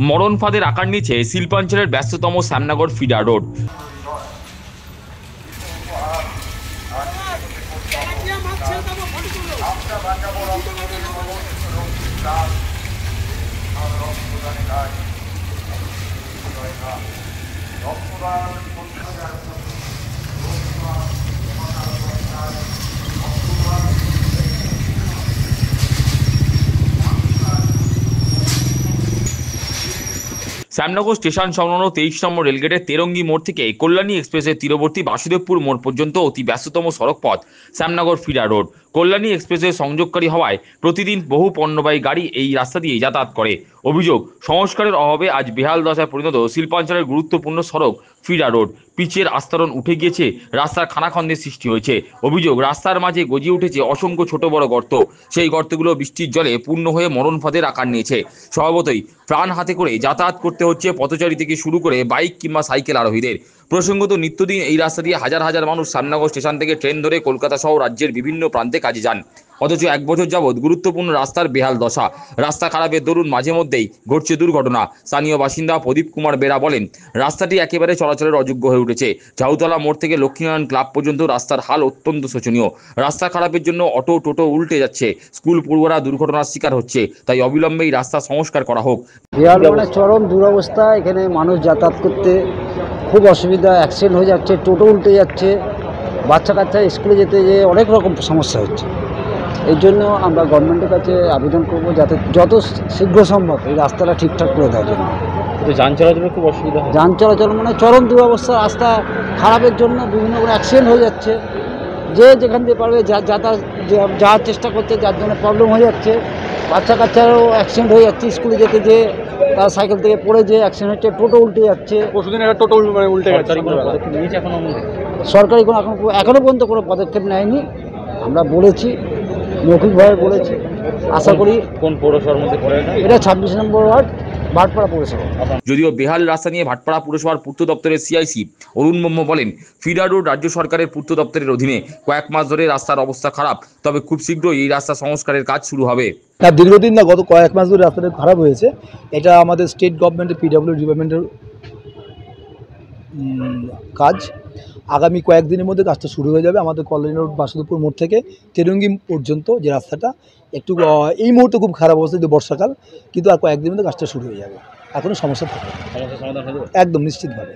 মরণ ফাঁদের আকার নিচ্ছে শিল্পাঞ্চলের ব্যস্ততম Shyamnagar feeder road. Shyamnagar station সংলগ্ন 23 নম্বর রেলগেটের তেরঙ্গি মোড় থেকে কল্যাণী এক্সপ্রেসের তীরবর্তী বাসুদেবপুর মোড় পর্যন্ত অতি ব্যস্ততম সড়ক পথ শ্যামনগর ফিডার রোড। কল্যাণী এক্সপ্রেসের সংযোগকারী হওয়ায় প্রতিদিন বহু পণ্যবাহী গাড়ি এই রাস্তা দিয়ে যাতায়াত করে। অভিযোগ, সংস্কারের অভাবে আজ বেহাল দশায় পরিণত শিল্পাঞ্চলের গুরুত্বপূর্ণ সড়ক ফিডার রোড। পিচের আস্তরণ উঠে গিয়েছে, রাস্তার খানাখন্দের সৃষ্টি হয়েছে। অভিযোগ, রাস্তার মাঝে গজিয়ে উঠেছে অসংখ্য ছোট বড় গর্ত। সেই গর্তগুলো বৃষ্টির জলে পূর্ণ হয়ে মরণ ফাঁদের আকার নিয়েছে। স্বভাবতই প্রাণ হাতে করে যাতায়াত করতে হচ্ছে পথচারী থেকে শুরু করে বাইক কিংবা সাইকেল আরোহীদের। প্রসঙ্গত, নিত্যদিন এই রাস্তা দিয়ে হাজার হাজার মানুষ শ্যামনগর স্টেশন থেকে ট্রেন ধরে কলকাতা সহ রাজ্যের বিভিন্ন প্রান্তে কাজে যান। অথচ 1 বছর যাবৎ গুরুত্বপূর্ণ রাস্তার বেহাল দশা। রাস্তা খারাপের দরুন মাঝে মধ্যেই ঘটছে দুর্ঘটনা। স্থানীয় বাসিন্দা প্রদীপ কুমার বেরা বলেন, রাস্তাটি একেবারে চলাচলের অযোগ্য হয়ে উঠেছে। ঝাউতলা মোড় থেকে লক্ষ্মীনারায়ণ ক্লাব পর্যন্ত রাস্তার হাল অত্যন্ত শোচনীয়। রাস্তা খারাপের জন্য অটো টোটো উল্টে যাচ্ছে, স্কুল পড়ুয়ারা দুর্ঘটনার শিকার হচ্ছে। তাই অবিলম্বে এই রাস্তা সংস্কার করা হোক। চরম দুরবস্থা, এখানে মানুষ যাতায়াত করতে খুব অসুবিধা, অ্যাক্সিডেন্ট হয়ে যাচ্ছে, টোটো উল্টে যাচ্ছে, বাচ্চা কাচ্চা স্কুলে যেতে যেয়ে অনেক রকম সমস্যা হচ্ছে। এই জন্য আমরা গভর্নমেন্টের কাছে আবেদন করব যাতে যত শীঘ্র সম্ভব এই রাস্তাটা ঠিকঠাক করে দেওয়ার জন্য। যান চলাচলের খুব অসুবিধা হয়। যান চলাচল মানে চরম দুরবস্থা, রাস্তা খারাপের জন্য বিভিন্ন অ্যাক্সিডেন্ট হয়ে যাচ্ছে। যে যেখান দিয়ে পারবে যাতায়াত যাওয়ার চেষ্টা করতে, যার জন্য প্রবলেম হয়ে যাচ্ছে। বাচ্চা কাচ্চারও অ্যাক্সিডেন্ট হয়ে যাচ্ছে, স্কুলে যেতে যেয়ে তার সাইকেল থেকে পড়ে যে অ্যাক্সিডেন্ট হচ্ছে, টোটো উল্টে যাচ্ছে। পরশুদিন একটা টোটো উল্টে গেছে। সরকারি এখনও পর্যন্ত কোনো পদক্ষেপ নেয়নি। আমরা বলেছি, মৌখিকভাবে বলেছি, আশা করি। কোন পৌরসভার মধ্যে পড়ে এটা 26 নম্বর ওয়ার্ড, ভাটপাড়া পৌরসভা। যদিও বেহাল রাস্তা নিয়ে ভাটপাড়া পুরসভার পূর্ত দপ্তরের সিআইসি অরুণ ব্রহ্ম বলেন, ফিডার রোড রাজ্য সরকারের পূর্ত দপ্তরের অধীনে। কয়েক মাস ধরে রাস্তার অবস্থা খারাপ, তবে খুব শীঘ্রই এই রাস্তা সংস্কারের কাজ শুরু হবে। দীর্ঘদিন না, গত কয়েক মাস ধরে রাস্তাটা খারাপ হয়েছে। এটা আমাদের স্টেট গভর্নমেন্টের পিডব্লিউ ডিপার্টমেন্টের কাজ। আগামী কয়েকদিনের মধ্যে কাজটা শুরু হয়ে যাবে। আমাদের কল্যাণী রোড বাসুদেবপুর মোড় থেকে তেরঙ্গি পর্যন্ত যে রাস্তাটা একটু এই মুহূর্তে খুব খারাপ অবস্থা, যদি বর্ষাকাল, কিন্তু আর কয়েকদিনের মধ্যে কাজটা শুরু হয়ে যাবে। এখনও সমস্যা থাকে, সমস্যার সমাধান হয়ে যাবে একদম নিশ্চিতভাবে।